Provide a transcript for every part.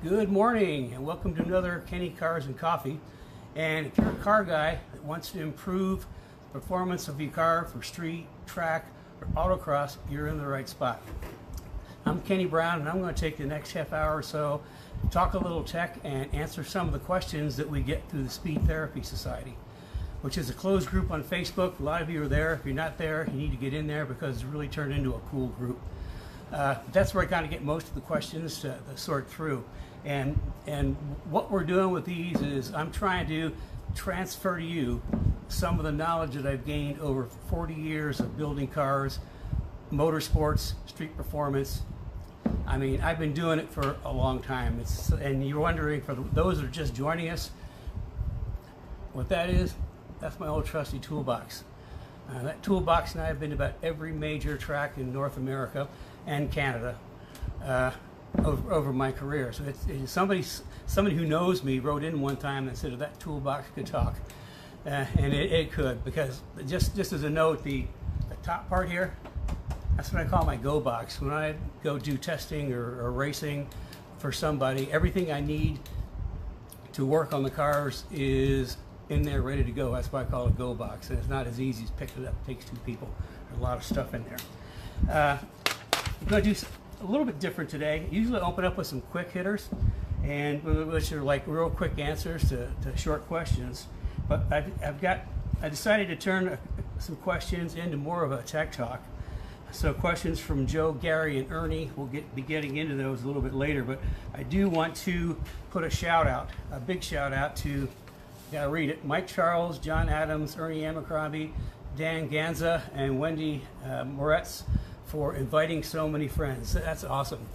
Good morning and welcome to another Kenny Cars and Coffee. And if you're a car guy that wants to improve the performance of your car for street, track, or autocross, you're in the right spot. I'm Kenny Brown and I'm going to take the next half hour or so, talk a little tech and answer some of the questions that we get through the Speed Therapy Society, which is a closed group on Facebook. A lot of you are there. If you're not there, you need to get in there because it's really turned into a cool group. That's where I kind of get most of the questions to sort through. And what we're doing with these is I'm trying to transfer to you some of the knowledge that I've gained over 40 years of building cars, motorsports, street performance. I mean, I've been doing it for a long time. And you're wondering, for those that are just joining us, what that is, that's my old trusty toolbox. That toolbox and I have been to about every major track in North America and Canada over my career. So it's somebody who knows me wrote in one time and said if that toolbox could talk, and it could, because just as a note, the top part here, that's what I call my go box. When I go do testing or racing for somebody, everything I need to work on the cars is in there ready to go. That's why I call it a go box, and it's not as easy as picking it up. It takes two people. There's a lot of stuff in there. I'm going to do a little bit different today. Usually I open up with some quick hitters, and which are like real quick answers to short questions. But I decided to turn some questions into more of a tech talk. So questions from Joe, Gary, and Ernie. We'll be getting into those a little bit later. But I do want to put a shout out, a big shout out to, gotta read it, Mike Charles, John Adams, Ernie Abercrombie, Dan Ganza, and Wendy Moretz, for inviting so many friends. That's awesome.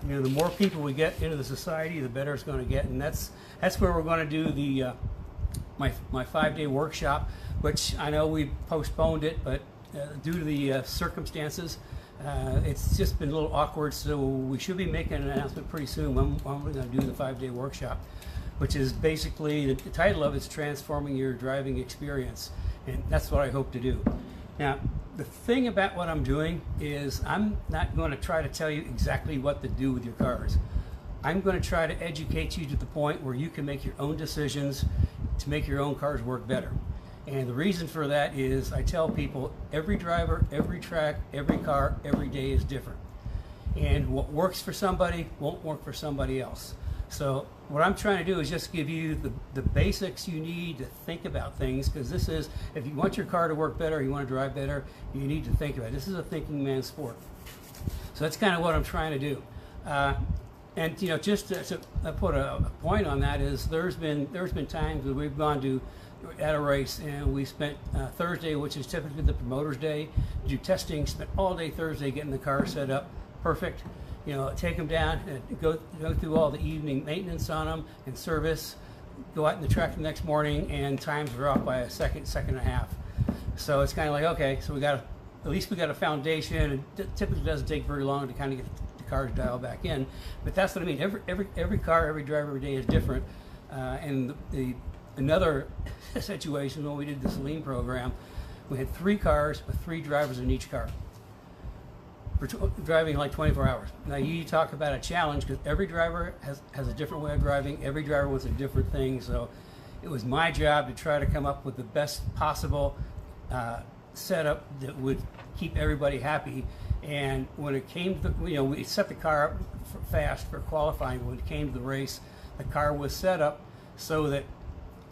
You know, the more people we get into the society, the better it's going to get, and that's where we're going to do the my 5-day workshop, which I know we postponed it, but due to the circumstances, it's just been a little awkward. So we should be making an announcement pretty soon when we're going to do the 5-day workshop, which is basically the title of it's Transforming Your Driving Experience, and that's what I hope to do. Now, the thing about what I'm doing is I'm not going to try to tell you exactly what to do with your cars. I'm going to try to educate you to the point where you can make your own decisions to make your own cars work better. And the reason for that is I tell people every driver, every track, every car, every day is different. And what works for somebody won't work for somebody else. So what I'm trying to do is just give you the basics you need to think about things, because this is, if you want your car to work better, you want to drive better, you need to think about it. This is a thinking man's sport. So that's kind of what I'm trying to do. And you know, just to put a point on that is there's been times that we've gone to at a race and we spent Thursday, which is typically the promoter's day, do testing, spent all day Thursday getting the car set up perfect. You know, take them down and go through all the evening maintenance on them and service, go out in the track the next morning, and times are off by a second and a half. So it's kind of like, okay, so at least we got a foundation. It typically doesn't take very long to kind of get the cars dialed back in, but that's what I mean. Every car, every driver, every day is different. And another situation when we did the Saline program, we had 3 cars with 3 drivers in each car. For driving like 24 hours. Now you talk about a challenge, because every driver has a different way of driving. Every driver wants a different thing. So it was my job to try to come up with the best possible setup that would keep everybody happy. And when it came to we set the car up fast for qualifying. When it came to the race, the car was set up so that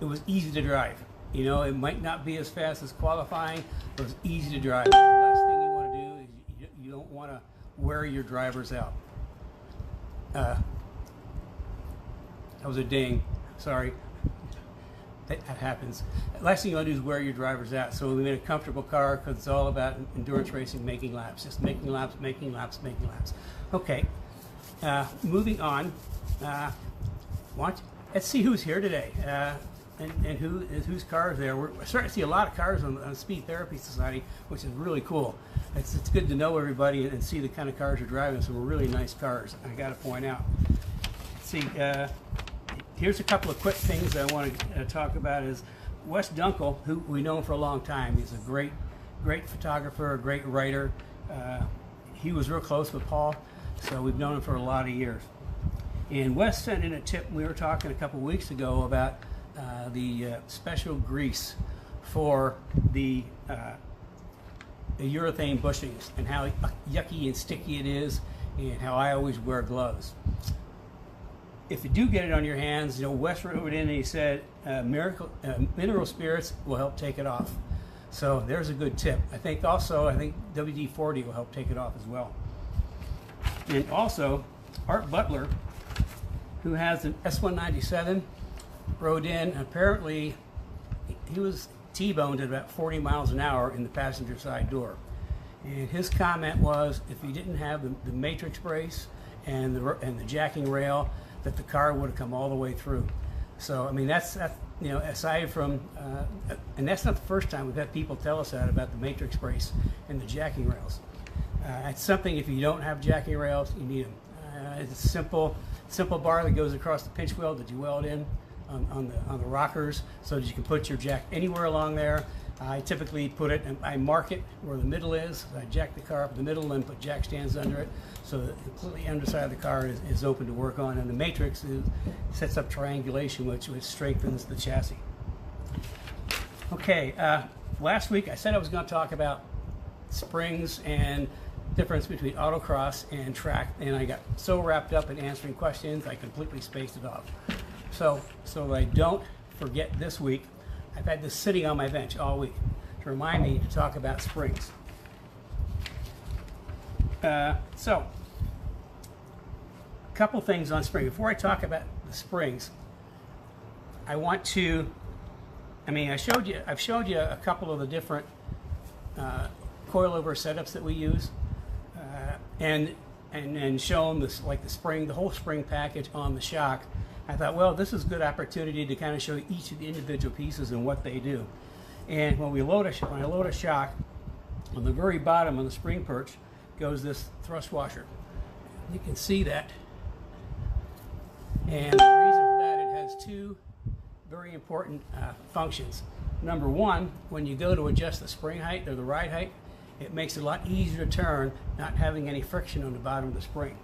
it was easy to drive. You know, it might not be as fast as qualifying, but it was easy to drive. The last thing you want to do is you don't want to wear your drivers out. That was a ding. Sorry. That happens. Last thing you want to do is wear your drivers out. So we made a comfortable car, because it's all about endurance racing, making laps. Just making laps, making laps, making laps. Okay. Moving on. Let's see who's here today. And whose cars there. We're starting to see a lot of cars on the Speed Therapy Society, which is really cool. It's good to know everybody and see the kind of cars you're driving. Some really nice cars, I got to point out. Let's see, here's a couple of quick things I want to talk about. Is Wes Dunkel, who we know for a long time. He's a great photographer, a great writer. He was real close with Paul, so we've known him for a lot of years. And Wes sent in a tip. We were talking a couple weeks ago about the special grease for the urethane bushings and how yucky and sticky it is, and how I always wear gloves. If you do get it on your hands, you know, Wes wrote it in and he said mineral spirits will help take it off. So there's a good tip. I think WD-40 will help take it off as well. And also, Art Butler, who has an S197, rode in. Apparently, he was T-boned at about 40 miles an hour in the passenger side door. And his comment was, if he didn't have the matrix brace and the jacking rail, that the car would have come all the way through. So, I mean, that's you know, aside from, and that's not the first time we've had people tell us that about the matrix brace and the jacking rails. It's something, if you don't have jacking rails, you need them. It's a simple bar that goes across the pinch wheel that you weld in on the rockers, so that you can put your jack anywhere along there. I typically put it, and I mark it where the middle is. I jack the car up in the middle and put jack stands under it, so that the completely underside of the car is open to work on. And the matrix sets up triangulation, which strengthens the chassis. Okay, last week I said I was going to talk about springs and difference between autocross and track, and I got so wrapped up in answering questions I completely spaced it off. So that I don't forget this week, I've had this sitting on my bench all week to remind me to talk about springs. So, a couple things on spring. Before I talk about the springs, I want to, I've showed you a couple of the different coilover setups that we use, and shown this, like the whole spring package on the shock. I thought, well, this is a good opportunity to kind of show each of the individual pieces and what they do. And when I load a shock, on the very bottom of the spring perch goes this thrust washer. You can see that. And the reason for that, it has two very important functions. Number one, when you go to adjust the spring height or the ride height, it makes it a lot easier to turn, not having any friction on the bottom of the spring.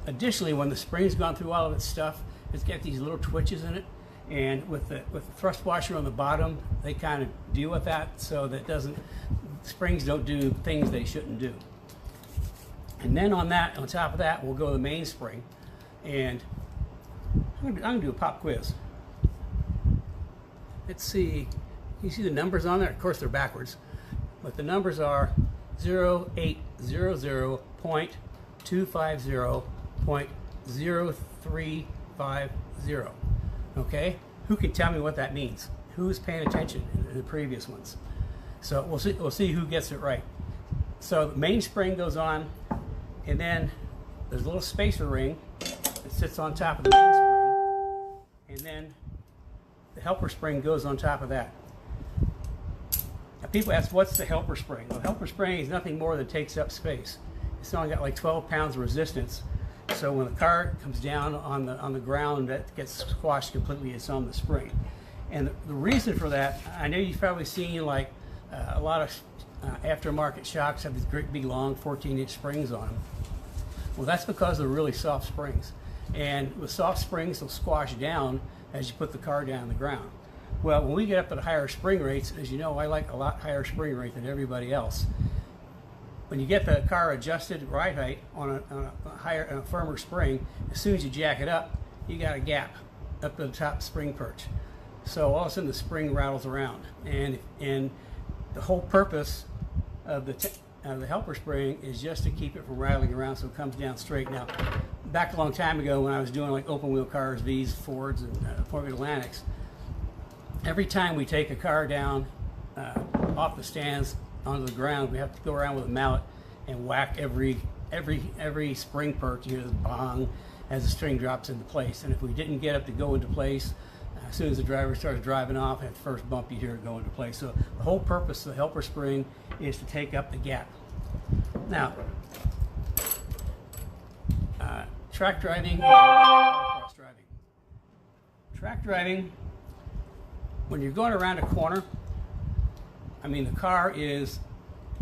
Additionally, when the spring's gone through all of its stuff, it's got these little twitches in it, and with the thrust washer on the bottom, they kind of deal with that, so that springs don't do things they shouldn't do. And then on top of that, we'll go the mainspring, and I'm gonna do a pop quiz. Let's see. You see the numbers on there? Of course, they're backwards, but the numbers are 0800.250.0350. Okay, who can tell me what that means? Who's paying attention in the previous ones? So we'll see who gets it right. So the main spring goes on, and then there's a little spacer ring that sits on top of the main spring, and then the helper spring goes on top of that. Now people ask, what's the helper spring? Well, the helper spring is nothing more than takes up space. It's only got like 12 pounds of resistance. So when the car comes down on the ground, that gets squashed completely. It's on the spring, and the reason for that, I know you've probably seen like a lot of aftermarket shocks have these great big long 14-inch springs on them. Well, that's because they're really soft springs, and with soft springs, they'll squash down as you put the car down on the ground. Well, when we get up at higher spring rates, as you know, I like a lot higher spring rate than everybody else. When you get the car adjusted ride height on a firmer spring, as soon as you jack it up, you got a gap up to the top spring perch. So all of a sudden the spring rattles around, and the whole purpose of the helper spring is just to keep it from rattling around, so it comes down straight. Now, back a long time ago when I was doing like open wheel cars, V's, Fords, and Ford Atlantics, every time we take a car down off the stands onto the ground, we have to go around with a mallet and whack every spring perch. You hear this bong as the string drops into place. And if we didn't get it to go into place, as soon as the driver starts driving off, at the first bump you hear it go into place. So the whole purpose of the helper spring is to take up the gap. Now, track driving and autocross driving. Track driving, when you're going around a corner, the car is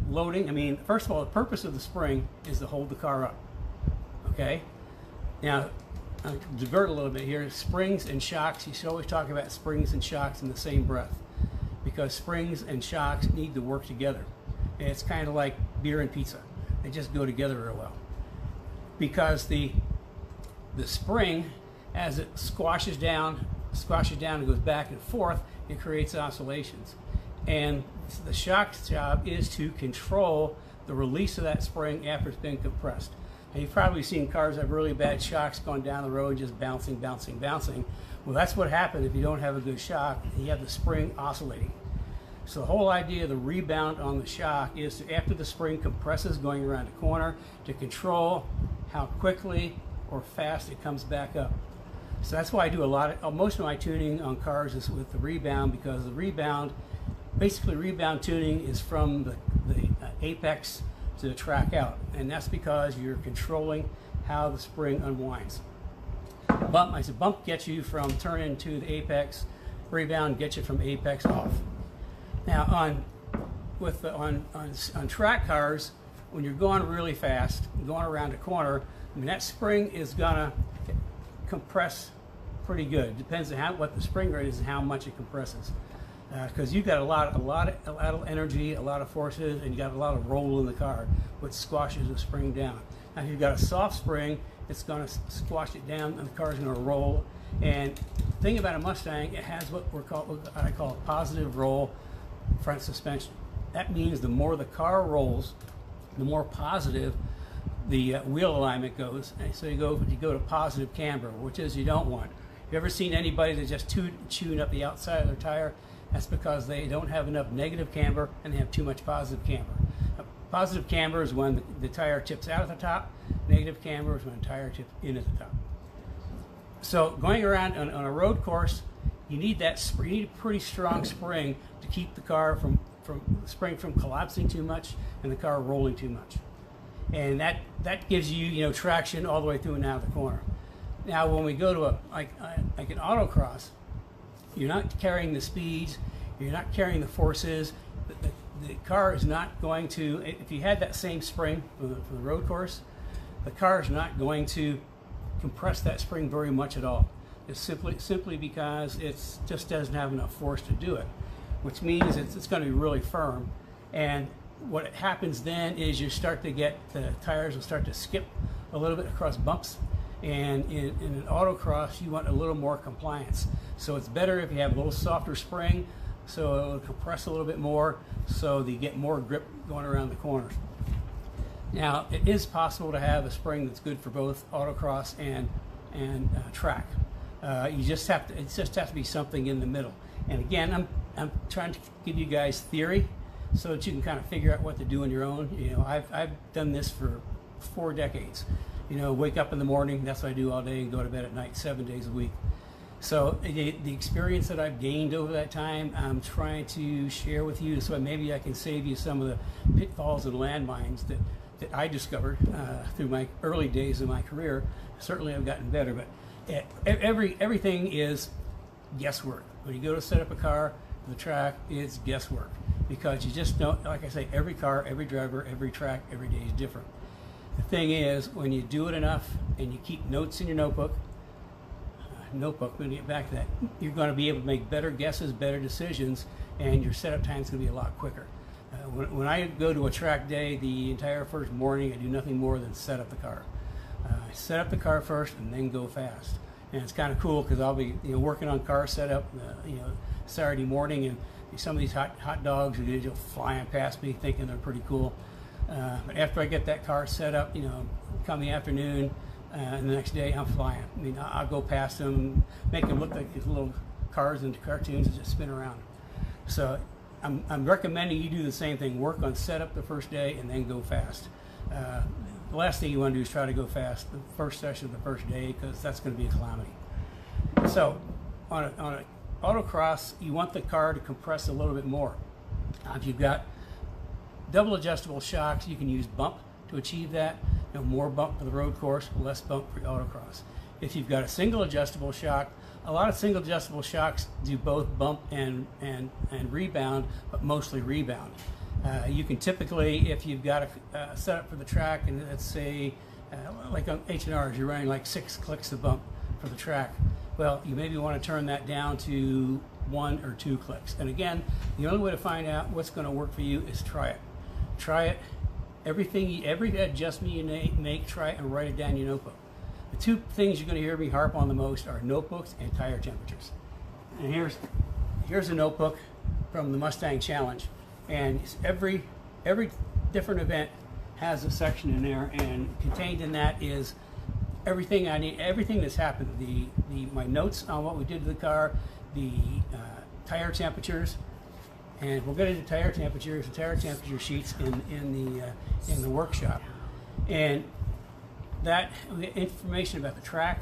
loading. First of all, the purpose of the spring is to hold the car up. Okay? Now, divert a little bit here. Springs and shocks, you should always talk about springs and shocks in the same breath, because springs and shocks need to work together. And it's kind of like beer and pizza. They just go together real well. Because the spring, as it squashes down and goes back and forth, it creates oscillations. And the shock's job is to control the release of that spring after it's been compressed. And you've probably seen cars that have really bad shocks going down the road, just bouncing. Well, that's what happens if you don't have a good shock, and you have the spring oscillating. So the whole idea of the rebound on the shock is to, after the spring compresses going around the corner, to control how quickly or fast it comes back up. So that's why I do most of my tuning on cars is with the rebound, because the rebound, basically rebound tuning is from the apex to the track out, and that's because you're controlling how the spring unwinds. Bump gets you from turning to the apex, rebound gets you from apex off. Now on track cars, when you're going really fast, going around a corner, I mean, that spring is gonna compress pretty good. It depends on what the spring rate is and how much it compresses. Because you've got a lot of energy, a lot of forces, and you got a lot of roll in the car, which squashes the spring down. Now, if you've got a soft spring, it's going to squash it down, and the car's going to roll. And the thing about a Mustang, it has what I call a positive roll front suspension. That means the more the car rolls, the more positive the wheel alignment goes. And so you go to positive camber, which is you don't want. You ever seen anybody that just chewing up the outside of their tire? That's because they don't have enough negative camber and they have too much positive camber. Positive camber is when the tire tips out at the top. Negative camber is when the tire tips in at the top. So going around on a road course, you need you need a pretty strong spring to keep the car from collapsing too much and the car rolling too much. And that gives you traction all the way through and out of the corner. Now when we go to like an autocross, you're not carrying the speeds, you're not carrying the forces. The car is not going to, if you had that same spring for the road course, the car is not going to compress that spring very much at all. It's simply because it just doesn't have enough force to do it, which means it's going to be really firm. And what happens then is the tires will start to skip a little bit across bumps. And in an autocross, you want a little more compliance. So it's better if you have a little softer spring, so it'll compress a little bit more, so that you get more grip going around the corners. Now, it is possible to have a spring that's good for both autocross and track. It just has to be something in the middle. And again, I'm trying to give you guys theory so that you can kind of figure out what to do on your own. I've done this for 4 decades. Wake up in the morning, that's what I do all day, and go to bed at night 7 days a week. So the experience that I've gained over that time, I'm trying to share with you, so maybe I can save you some of the pitfalls and landmines that I discovered through my early days of my career. Certainly I've gotten better, but everything is guesswork. When you go to set up a car for the track, it's guesswork, because you just don't, like I say, every car, every driver, every track, every day is different. The thing is, when you do it enough and you keep notes in your notebook, when you get back to that, you're going to be able to make better guesses, better decisions, and your setup time is going to be a lot quicker. When I go to a track day, the entire first morning, I do nothing more than set up the car. I set up the car first and then go fast. And it's kind of cool because I'll be working on car setup Saturday morning, and some of these hot dogs are just flying past me thinking they're pretty cool. But after I get that car set up, come the afternoon, and the next day I'm flying. I mean, I'll go past them, make them look like these little cars in the cartoons that just spin around. So I'm recommending you do the same thing. Work on setup the first day and then go fast. The last thing you want to do is try to go fast the first session of the first day, because that's going to be a calamity. So on an autocross, you want the car to compress a little bit more. If you've got double adjustable shocks, you can use bump to achieve that. More bump for the road course, less bump for autocross. If you've got a single adjustable shock, a lot of single adjustable shocks do both bump and rebound, but mostly rebound. You can typically, if you've got a setup for the track, and let's say like on H&Rs, you're running like 6 clicks of bump. for the track. Well, you maybe want to turn that down to 1 or 2 clicks. And again, the only way to find out what's going to work for you is try it. Try it. Every adjustment you make, try it and write it down in your notebook. The 2 things you're going to hear me harp on the most are notebooks and tire temperatures. And here's a notebook from the Mustang Challenge, and every different event has a section in there, and contained in that is everything I need, everything that's happened. My notes on what we did to the car, the tire temperatures, and we'll get into tire temperatures, the tire temperature sheets in the workshop, and that information about the track,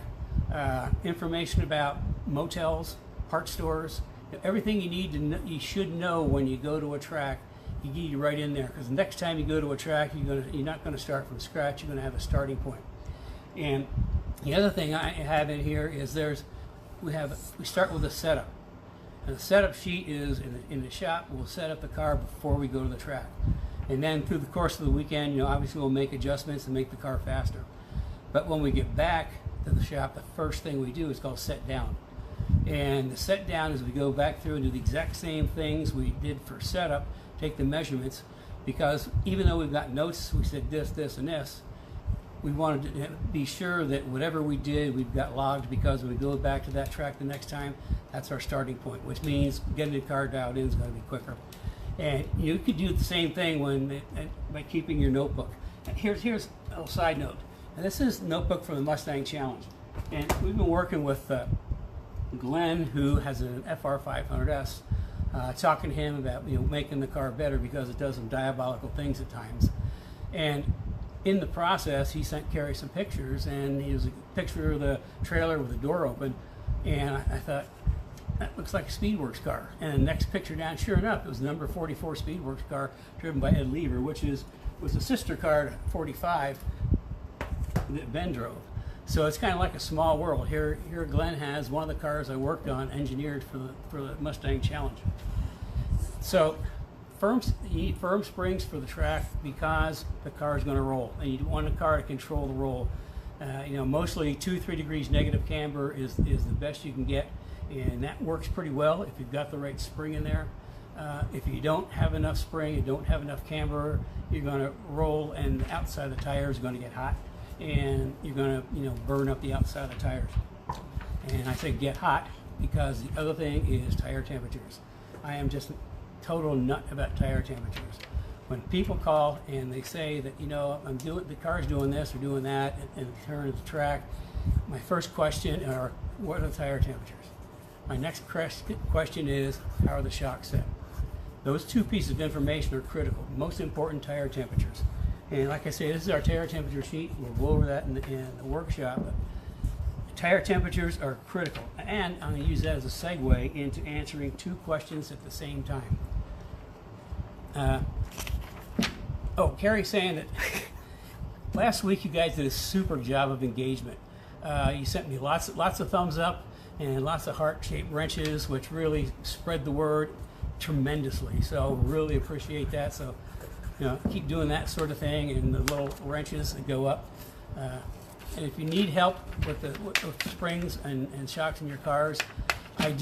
information about motels, part stores, everything you need to know, you should know when you go to a track. You need to write in there, because the next time you go to a track, you're not going to start from scratch. You're going to have a starting point. And the other thing I have in here is we start with a setup. And the setup sheet is in the shop. We'll set up the car before we go to the track, and then through the course of the weekend, obviously we'll make adjustments and make the car faster. But when we get back to the shop, the first thing we do is called set down. And the set down is we go back through and do the exact same things we did for setup, take the measurements, because even though we've got notes, we said this, this, and this, we wanted to be sure that whatever we did, we've got logged, because when we go back to that track the next time, that's our starting point, which means getting the car dialed in is going to be quicker. And you could do the same thing by keeping your notebook. And here's a little side note. And this is notebook for the Mustang Challenge. And we've been working with Glenn, who has an FR500S, talking to him about making the car better, because it does some diabolical things at times. And in the process, he sent Carrie some pictures, and he was a picture of the trailer with the door open, and I thought, that looks like a Speedworks car. And the next picture down, sure enough, it was the number 44 Speedworks car driven by Ed Lever, which was a sister car to 45 that Ben drove. So it's kind of like a small world. Here Glenn has one of the cars I worked on, engineered for the Mustang Challenge. So you need firm springs for the track, because the car is going to roll, and you want a car to control the roll. Mostly 2-3 degrees negative camber is the best you can get, and that works pretty well if you've got the right spring in there. If you don't have enough spring, you don't have enough camber, you're going to roll, and the outside of the tire is going to get hot, and you're going to burn up the outside of the tires. And I say get hot because the other thing is tire temperatures. I am just a total nut about tire temperatures. When people call and they say that the car's doing this or doing that, and turn to the track, my first question are, what are the tire temperatures? My next question is, how are the shocks set? Those 2 pieces of information are critical. Most important, tire temperatures. And like I say, this is our tire temperature sheet. We'll go over that in the workshop. But tire temperatures are critical. And I'm going to use that as a segue into answering 2 questions at the same time. Carrie's saying that last week you guys did a super job of engagement. You sent me lots of thumbs up and lots of heart-shaped wrenches, which really spread the word tremendously. So really appreciate that. So keep doing that sort of thing, and the little wrenches that go up. And if you need help with the springs and shocks in your cars, I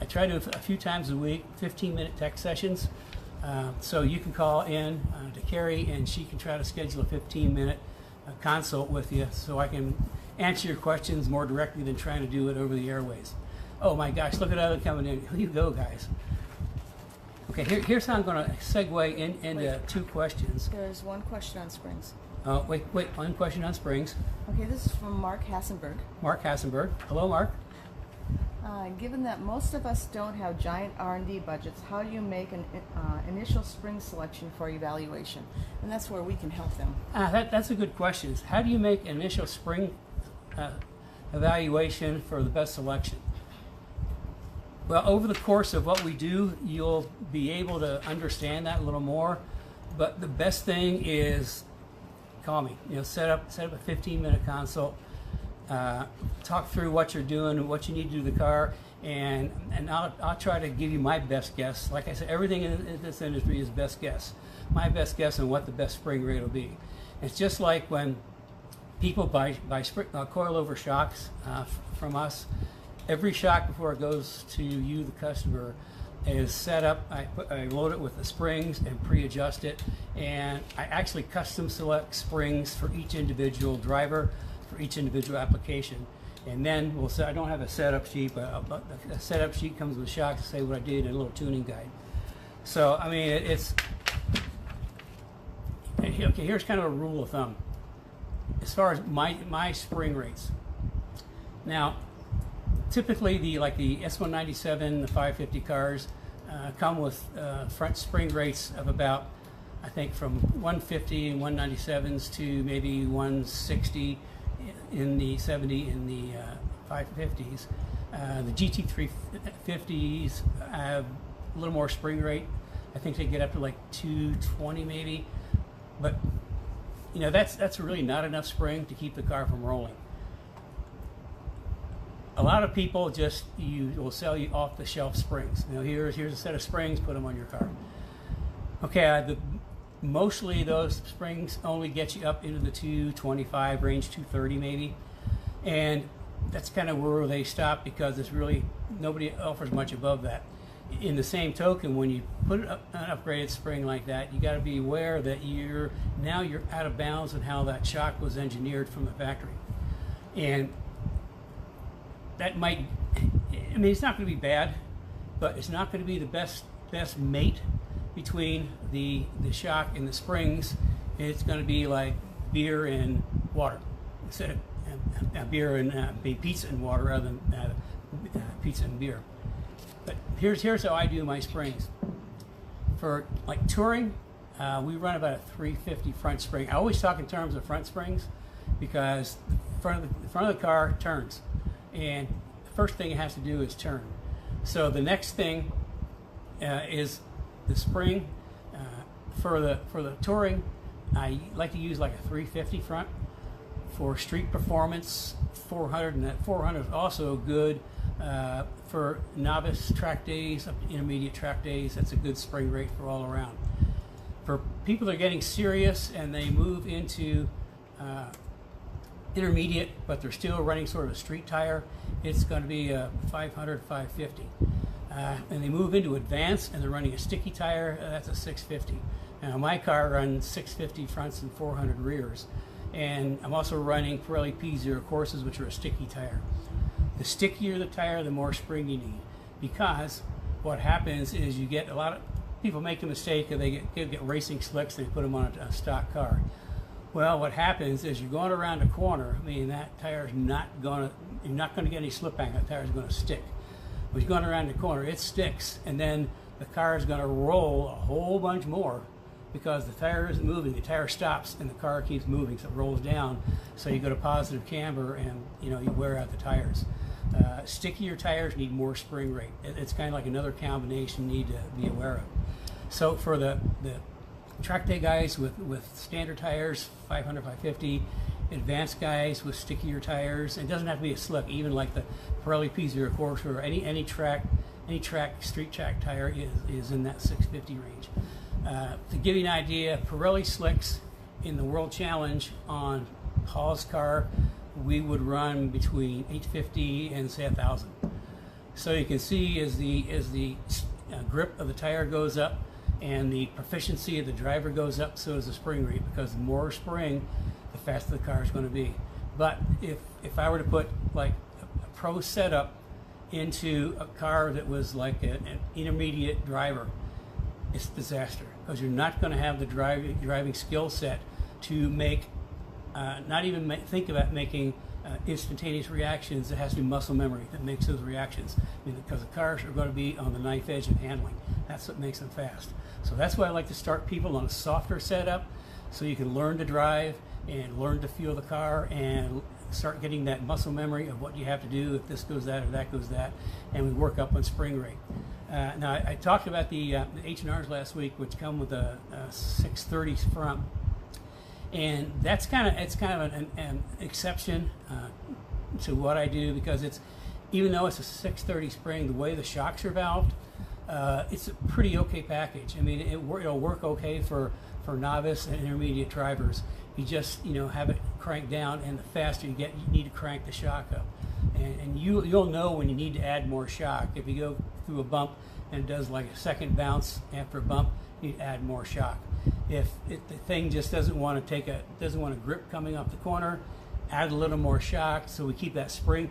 try to a few times a week, 15-minute tech sessions. So you can call in to Carrie, and she can try to schedule a 15-minute consult with you, so I can answer your questions more directly than trying to do it over the airways. Oh my gosh, look at other coming in. Here you go, guys. Okay, here's how I'm going to segue into 2 questions. There's one question on springs. Wait, one question on springs. Okay, this is from Mark Hassenberg. Mark Hassenberg. Hello, Mark. Given that most of us don't have giant R&D budgets, how do you make an initial spring selection for evaluation? And that's where we can help them. That's a good question. How do you make an initial spring evaluation for the best selection? Well, over the course of what we do, you'll be able to understand that a little more. But the best thing is call me. Set up a 15-minute consult. Talk through what you're doing, what you need to do to the car, and I'll try to give you my best guess. Like I said, everything in this industry is best guess. My best guess on what the best spring rate will be. It's just like when people buy coilover shocks from us. Every shock before it goes to you, the customer, is set up. I load it with the springs and pre-adjust it, and I actually custom select springs for each individual driver, for each individual application. And then we'll say, I don't have a setup sheet, but a setup sheet comes with shocks to say what I did and a little tuning guide. So, I mean, okay, here's kind of a rule of thumb. As far as my spring rates. Now, typically the S197, the 550 cars come with front spring rates of about, I think, from 150 and 197s to maybe 160 in the 70 in the 550s. The GT350s have a little more spring rate. I think they get up to like 220 maybe, but you know, that's really not enough spring to keep the car from rolling. A lot of people will sell you off-the-shelf springs. You know, here's a set of springs, put them on your car. Okay, mostly those springs only get you up into the 225 range, 230 maybe, and that's kind of where they stop because it's really nobody offers much above that. In the same token, when you put an upgraded spring like that, you got to be aware that you're out of bounds on how that shock was engineered from the factory, and that might, I mean, it's not going to be bad, but it's not going to be the best mate between the shock and the springs. It's going to be like beer and water instead of beer and pizza and water rather than pizza and beer. But here's how I do my springs. For like touring, we run about a 350 front spring. I always talk in terms of front springs because the front of the car turns. And the first thing it has to do is turn. So the next thing is the spring. For the touring, I like to use like a 350 front. For street performance, 400, and that 400 is also good. For novice track days, up to intermediate track days, that's a good spring rate for all around. For people that are getting serious and they move into intermediate, but they're still running sort of a street tire, it's going to be a 500, 550. And they move into advanced and they're running a sticky tire, that's a 650. Now my car runs 650 fronts and 400 rears. And I'm also running Pirelli P0 courses, which are a sticky tire. The stickier the tire, the more spring you need. Because what happens is you get a lot of people make the mistake of they get racing slicks and they put them on a stock car. Well, what happens is you're going around a corner. I mean, that tire is you're not going to get any slip bang. That tire is going to stick. When you're going around the corner, it sticks, and then the car is going to roll a whole bunch more because the tire isn't moving. The tire stops, and the car keeps moving, so it rolls down. So you go to positive camber, and you wear out the tires. Stickier tires need more spring rate. It's kind of like another combination you need to be aware of. So for the track day guys with standard tires, 500, 550, advanced guys with stickier tires, it doesn't have to be a slick, even like the Pirelli P0 course or any track street track tire is in that 650 range. To give you an idea, Pirelli slicks in the World Challenge on Paul's car, we would run between 850 and say 1,000. So you can see as the grip of the tire goes up and the proficiency of the driver goes up, so does the spring rate, because the more spring, the faster the car is going to be. But if I were to put like a pro setup into a car that was like an intermediate driver, it's a disaster, because you're not going to have the driving skill set to make, think about making instantaneous reactions. It has to be muscle memory that makes those reactions, because the cars are going to be on the knife edge of handling. That's what makes them fast. So that's why I like to start people on a softer setup, so you can learn to drive and learn to feel the car and start getting that muscle memory of what you have to do if this goes that or that goes that, and we work up on spring rate. Now I talked about the H&Rs last week, which come with a 630 front, and it's kind of an exception to what I do, because even though it's a 630 spring, the way the shocks are valved, it's a pretty okay package. I mean, it'll work okay for novice and intermediate drivers. You just have it crank down, and the faster you get, you need to crank the shock up. And you'll know when you need to add more shock. If you go through a bump and it does like a second bounce after a bump, you need to add more shock. If the thing just doesn't want to grip coming off the corner, add a little more shock so we keep the spring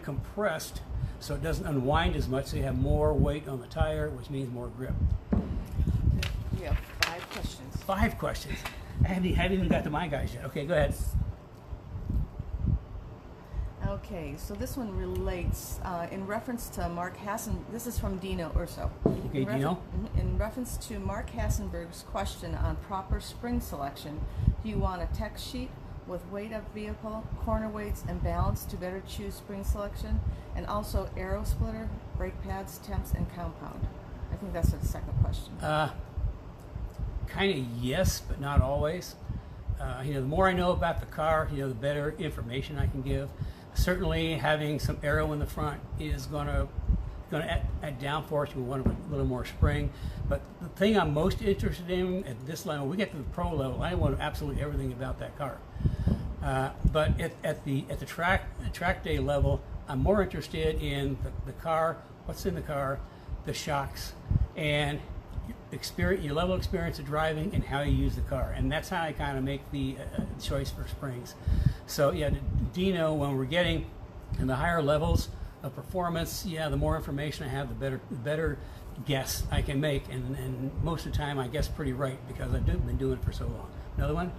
compressed so it doesn't unwind as much, so you have more weight on the tire, which means more grip. We have 5 questions. 5 questions. I haven't even got to my guys yet. Okay, go ahead. Okay, so this one relates in reference to Mark Hassan. This is from Dino Urso. Okay, Dino. In reference to Mark Hassenberg's question on proper spring selection, do you want a text sheet with weight of vehicle, corner weights, and balance to better choose spring selection, and also aero splitter, brake pads, temps, and compound? I think that's the second question. Kind of yes, but not always. The more I know about the car, the better information I can give. Certainly, having some aero in the front is going to add downforce. We want a little more spring. But the thing I'm most interested in at this level, we get to the pro level, I want absolutely everything about that car. But at the track day level, I'm more interested in the car, what's in the car, the shocks, and your level of experience of driving and how you use the car. And that's how I kind of make the choice for springs. So yeah, Dino, when we're getting in the higher levels of performance, the more information I have, the better guess I can make. And most of the time I guess pretty right because I've been doing it for so long. Another one?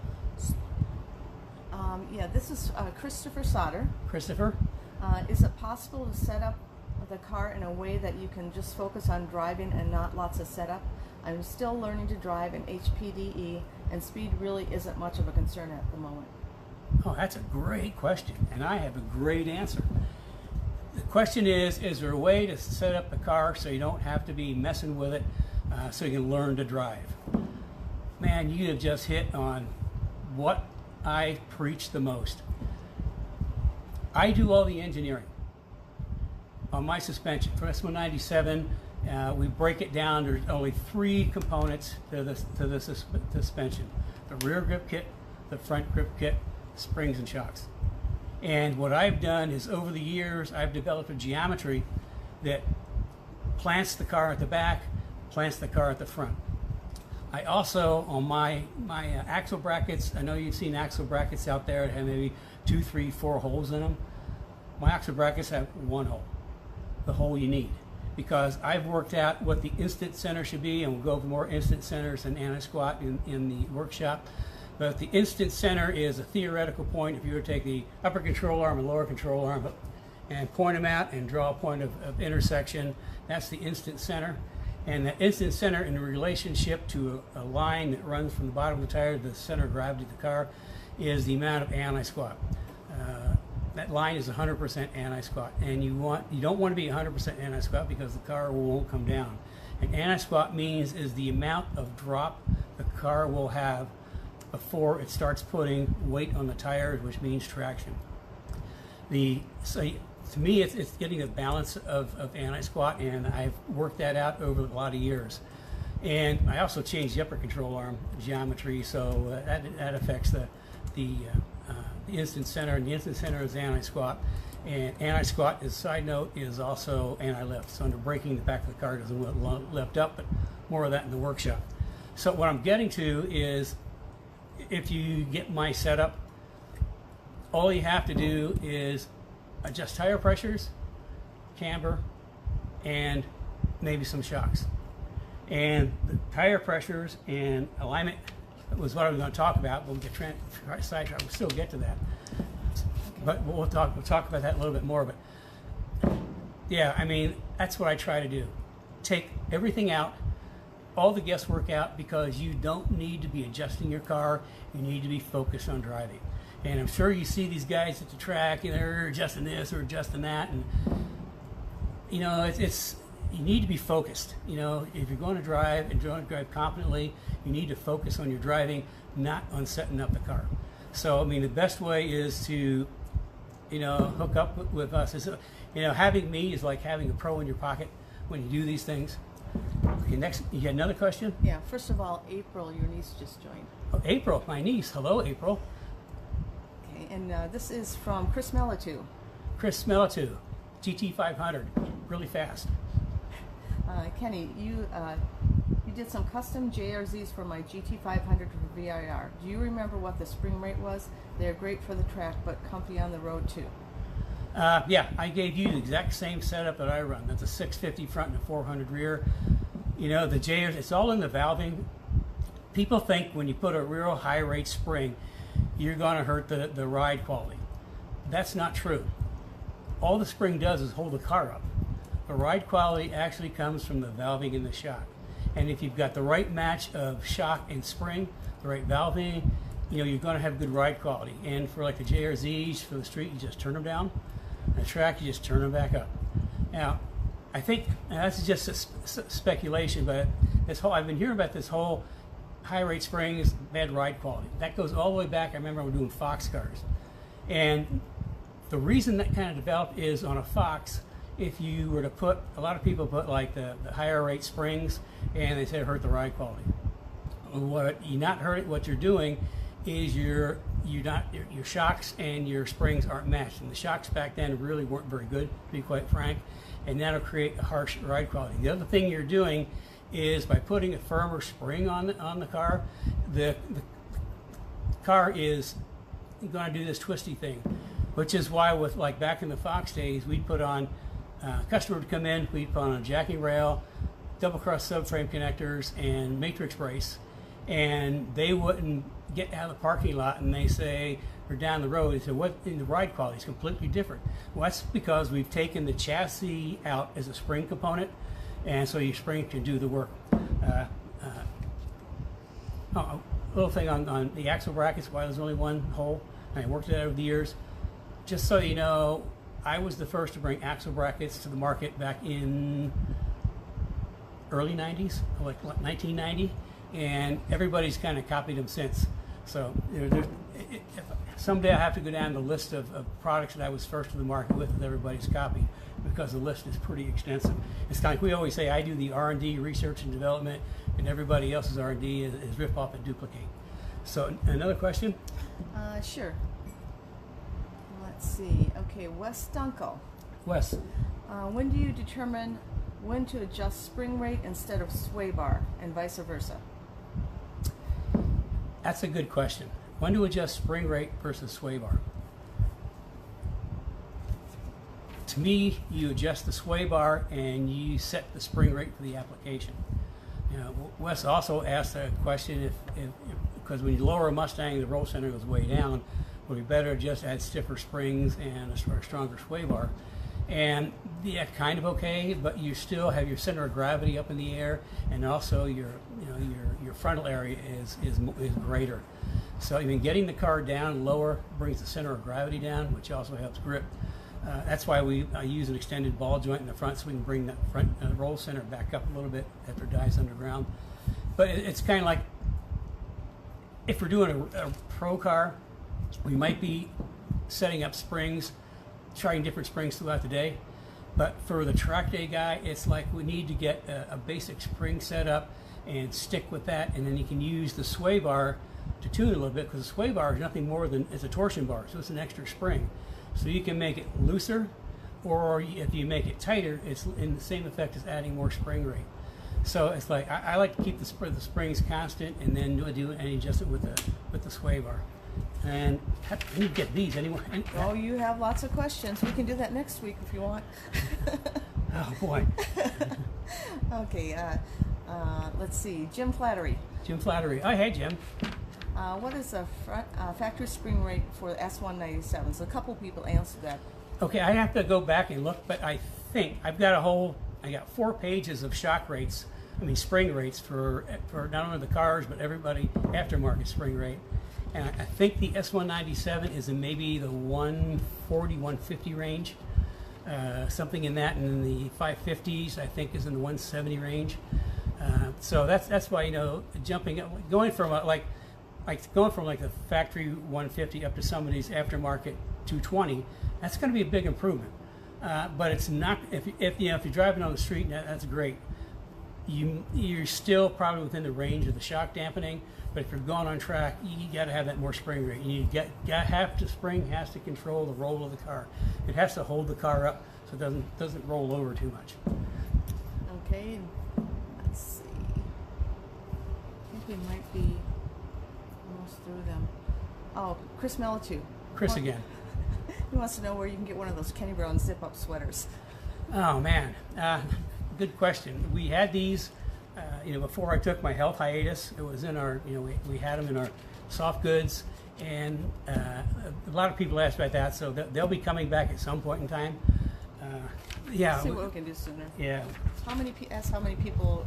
This is Christopher Sauter. Christopher? Is it possible to set up the car in a way that you can just focus on driving and not lots of setup? I'm still learning to drive in HPDE, and speed really isn't much of a concern at the moment. Oh, that's a great question, and I have a great answer. The question is there a way to set up the car so you don't have to be messing with it so you can learn to drive? Man, you have just hit on what I preach the most. I do all the engineering on my suspension. For S197, we break it down. There's only 3 components to the suspension: the rear grip kit, the front grip kit, springs and shocks. And what I've done is, over the years, I've developed a geometry that plants the car at the back, plants the car at the front. I also, on my axle brackets, I know you've seen axle brackets out there that have maybe 2, 3, 4 holes in them. My axle brackets have 1 hole, the hole you need, because I've worked out what the instant center should be, and we'll go over more instant centers and anti-squat in the workshop. But the instant center is a theoretical point. If you were to take the upper control arm and lower control arm and point them out and draw a point of intersection, that's the instant center. And the instant center, in relationship to a line that runs from the bottom of the tire to the center of gravity of the car, is the amount of anti-squat. That line is 100% anti-squat, and you don't want to be 100% anti-squat because the car won't come down. And anti-squat means is the amount of drop the car will have before it starts putting weight on the tires, which means traction. To me, it's getting a balance of anti-squat, and I've worked that out over a lot of years. And I also changed the upper control arm geometry, so that affects the instant center, and the instant center is anti-squat. And anti-squat, as a side note, is also anti-lift. So under braking, the back of the car doesn't lift up, but more of that in the workshop. So what I'm getting to is, if you get my setup, all you have to do is adjust tire pressures, camber, and maybe some shocks. And the tire pressures and alignment was what I was going to talk about, but we'll get sidetracked. We'll still get to that. But we'll talk about that a little bit more. But yeah, I mean, that's what I try to do. Take everything out, all the guesswork out, because you don't need to be adjusting your car. You need to be focused on driving. And I'm sure you see these guys at the track, they're adjusting this or adjusting that, and it's you need to be focused. If you're going to drive and drive confidently, you need to focus on your driving, not on setting up the car. So I mean, the best way is to hook up with us. Having me is like having a pro in your pocket when you do these things. Okay, next, you got another question? Yeah, first of all, April, your niece just joined. Oh, April, my niece. Hello, April. Okay, and this is from Chris Melatu. Chris Melatu, GT500, really fast. Kenny, you did some custom JRZs for my GT500 for VIR. Do you remember what the spring rate was? They're great for the track, but comfy on the road too. Yeah, I gave you the exact same setup that I run. That's a 650 front and a 400 rear. You know, the JRZ, it's all in the valving. People think when you put a real high rate spring, you're going to hurt the ride quality. That's not true. All the spring does is hold the car up. The ride quality actually comes from the valving in the shock. And if you've got the right match of shock and spring, the right valving, you know, you're going to have good ride quality. And for like the JRZs for the street, you just turn them down. On the track, you just turn them back up. Now, I think, and that's just a speculation, but I've been hearing about this whole high rate springs, bad ride quality. That goes all the way back. I remember I was doing Fox cars. And the reason that kind of developed is on a Fox, if you were to put, a lot of people put like the higher rate springs and they say it hurt the ride quality. What you're doing is your shocks and your springs aren't matched. And the shocks back then really weren't very good, to be quite frank, and that'll create a harsh ride quality. The other thing you're doing is by putting a firmer spring on the car, the car is going to do this twisty thing, which is why with like back in the Fox days, we'd put on, customer would come in, we'd put on a jacking rail, double cross subframe connectors, and matrix brace, and they wouldn't get out of the parking lot and they say, or down the road, they say, what in the ride quality is completely different. Well, that's because we've taken the chassis out as a spring component, and so your spring can do the work. A little thing on the axle brackets, why there's only one hole. I worked it out over the years. Just so you know, I was the first to bring axle brackets to the market back in early 90s, like 1990, and everybody's kind of copied them since. So someday I have to go down the list of products that I was first to the market with that everybody's copied, because the list is pretty extensive. It's kind of, we always say I do the R&D, research and development, and everybody else's R&D is rip off and duplicate. So another question? Sure. Let's see. Okay, Wes Dunkel. Wes. When do you determine when to adjust spring rate instead of sway bar, and vice versa? That's a good question. When to adjust spring rate versus sway bar? To me, you adjust the sway bar and you set the spring rate for the application. You know, Wes also asked a question because when you lower a Mustang, the roll center goes way down. Would it be better to just add stiffer springs and a stronger sway bar? And yeah, kind of okay, but you still have your center of gravity up in the air, and also your frontal area is greater. So even getting the car down lower brings the center of gravity down, which also helps grip. That's why I use an extended ball joint in the front, so we can bring that front roll center back up a little bit after it dies underground. But it's kind of like, if we're doing a pro car, we might be setting up springs, trying different springs throughout the day. But for the track day guy, it's like we need to get a basic spring set up and stick with that, and then you can use the sway bar to tune it a little bit, because the sway bar is nothing more than, it's a torsion bar, so it's an extra spring. So you can make it looser, or if you make it tighter, it's in the same effect as adding more spring rate. So it's like, I like to keep the springs constant, and then do any adjustment with the sway bar. And how can you get these anymore? Oh, you have lots of questions. We can do that next week if you want. Oh boy. Okay, let's see. Jim Flattery. Jim Flattery. Oh, hey Jim. What is the factory spring rate for the S197? So a couple people answered that. Okay, I have to go back and look, but I think I got 4 pages of shock rates, spring rates for not only the cars, but everybody aftermarket spring rate. And I think the S197 is in maybe the 140, 150 range, something in that, and then the 550s I think is in the 170 range. So that's why, jumping up, going from the factory 150 up to somebody's aftermarket 220, that's going to be a big improvement. But it's not, if you're driving on the street, that's great. you're still probably within the range of the shock dampening. But if you're going on track, you got to have that more spring rate. The spring has to control the roll of the car. It has to hold the car up so it doesn't roll over too much. Okay, let's see. I think we might be almost through them. Oh, Chris Melitu. Chris again. He wants to know where you can get one of those Kenny Brown zip-up sweaters. Oh man, good question. We had these, before I took my health hiatus. It was in our, we had them in our soft goods, and a lot of people asked about that. So they'll be coming back at some point in time. Let's see what we can do sooner. Yeah. How many people,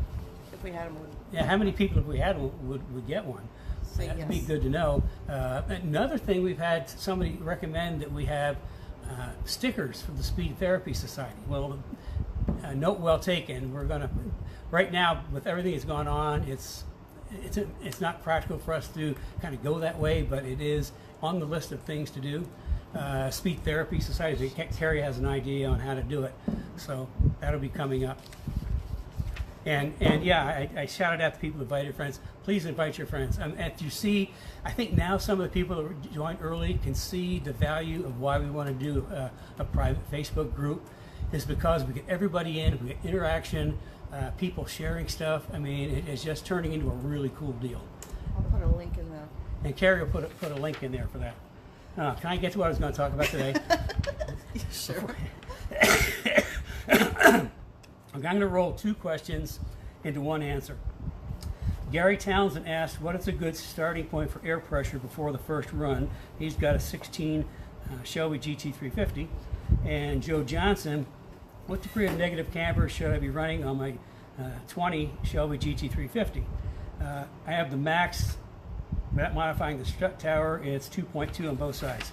if we had them, would? Yeah, how many people if we had one would get one? Say That'd yes. be good to know. Another thing, we've had somebody recommend that we have stickers from the Speed Therapy Society. Well, note well taken. We're gonna, right now with everything that's gone on, it's not practical for us to kind of go that way, but it is on the list of things to do. Speed Therapy Society, Terry has an idea on how to do it, so that'll be coming up. And yeah, I shouted out to people, invited friends. Please invite your friends. As you see, I think now some of the people that joined early can see the value of why we want to do a private Facebook group. Is because we get everybody in, we get interaction, people sharing stuff. I mean, it's just turning into a really cool deal. I'll put a link in the... And Carrie will put a link in there for that. Can I get to what I was going to talk about today? Sure. I'm going to roll two questions into one answer. Gary Townsend asked, what is a good starting point for air pressure before the first run? He's got a 16 Shelby GT350. And Joe Johnson, what degree of negative camber should I be running on my 20 Shelby GT350? I have the max, without modifying the strut tower, it's 2.2 on both sides.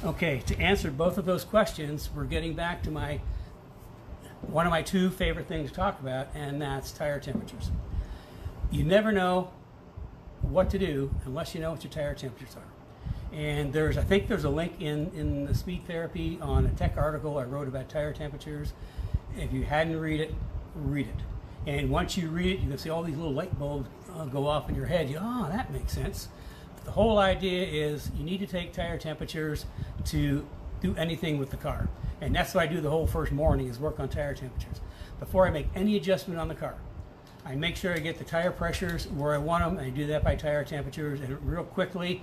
Okay, to answer both of those questions, we're getting back to one of my two favorite things to talk about, and that's tire temperatures. You never know what to do unless you know what your tire temperatures are. And I think there's a link in the Speed Therapy on a tech article I wrote about tire temperatures. If you hadn't read it, read it. And once you read it, you can see all these little light bulbs go off in your head. That makes sense. But the whole idea is you need to take tire temperatures to do anything with the car. And that's what I do the whole first morning, is work on tire temperatures. Before I make any adjustment on the car, I make sure I get the tire pressures where I want them, and I do that by tire temperatures. And real quickly,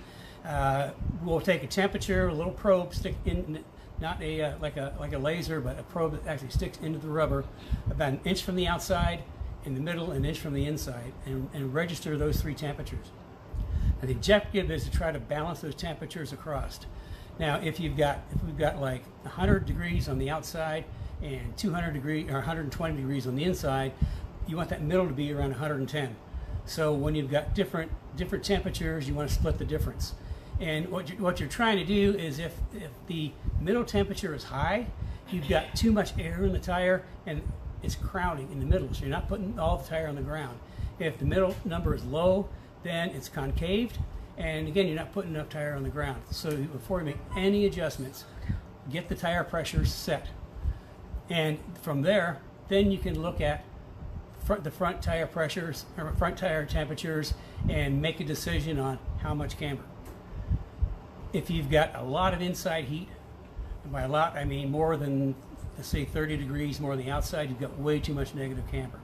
we'll take a temperature, a little probe, stick in, not like a laser, but a probe that actually sticks into the rubber, about an inch from the outside, in the middle, an inch from the inside, and register those three temperatures. And the objective is to try to balance those temperatures across. Now, if we've got like 100 degrees on the outside and 200 degrees or 120 degrees on the inside, you want that middle to be around 110. So when you've got different temperatures, you want to split the difference. And what you're trying to do is, if the middle temperature is high, you've got too much air in the tire and it's crowding in the middle, so you're not putting all the tire on the ground. If the middle number is low, then it's concaved, and again, you're not putting enough tire on the ground. So before you make any adjustments, get the tire pressure set. And from there, then you can look at the front tire pressures or front tire temperatures and make a decision on how much camber. If you've got a lot of inside heat, and by a lot I mean more than, let's say, 30 degrees more on the outside, you've got way too much negative camber.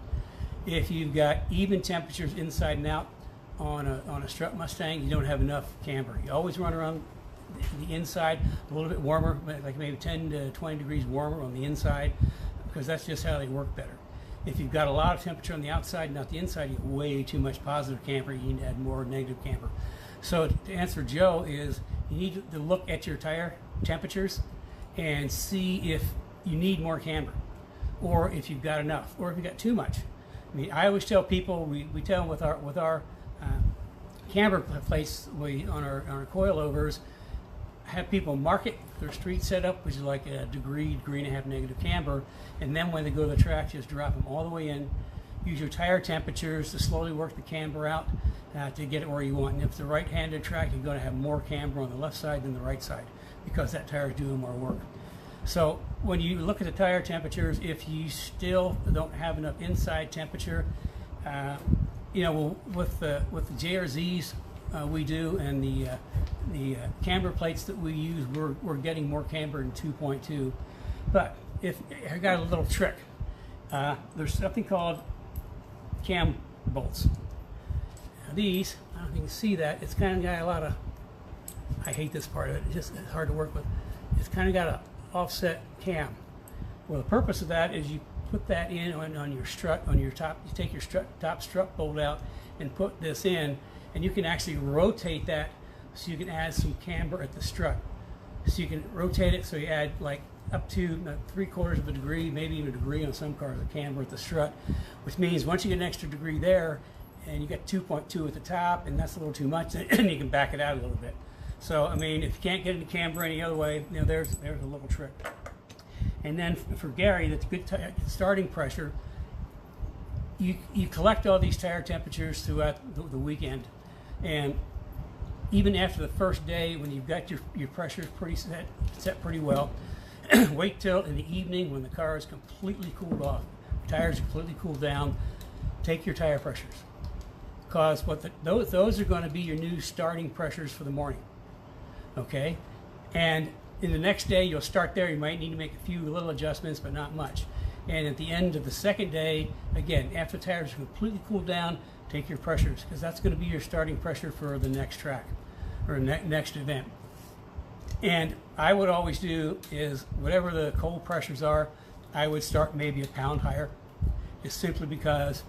If you've got even temperatures inside and out on a strut Mustang, you don't have enough camber. You always run around the inside a little bit warmer, like maybe 10 to 20 degrees warmer on the inside, because that's just how they work better. If you've got a lot of temperature on the outside and not the inside, you get way too much positive camber. You need to add more negative camber. So to answer Joe is, you need to look at your tire temperatures and see if you need more camber, or if you've got enough, or if you've got too much. I mean, I always tell people, we tell them with our camber plates on our coilovers, have people mark it, their street setup, which is like a degree and a half negative camber, and then when they go to the track, just drop them all the way in. Use your tire temperatures to slowly work the camber out to get it where you want. And if it's a right-handed track, you're going to have more camber on the left side than the right side, because that tire is doing more work. So when you look at the tire temperatures, if you still don't have enough inside temperature, you know, with the JRZs we do, and the camber plates that we use, we're getting more camber in 2.2. But if I got a little trick, there's something called cam bolts. Now these, I don't know if you can see that, it's kind of got a lot of, I hate this part of it, it's hard to work with. It's kind of got a offset cam. Well, the purpose of that is you put that in on your strut, on your top, you take your top strut bolt out and put this in, and you can actually rotate that so you can add some camber at the strut. So you can rotate it so you add like up to 3/4 of a degree, maybe even a degree on some cars, of camber at the strut, which means once you get an extra degree there and you get 2.2 at the top and that's a little too much, then you can back it out a little bit. So, I mean, if you can't get into camber any other way, you know, there's a little trick. And then for Gary, that's good starting pressure. You collect all these tire temperatures throughout the weekend, and even after the first day, when you've got your pressures pretty set pretty well, wait till in the evening when the car is completely cooled off, the tires are completely cooled down. Take your tire pressures, because those are going to be your new starting pressures for the morning. Okay, and in the next day you'll start there. You might need to make a few little adjustments, but not much. And at the end of the second day, again, after the tires are completely cooled down, take your pressures, because that's going to be your starting pressure for the next track or next event. And I would always do is whatever the cold pressures are, I would start maybe a pound higher, just simply because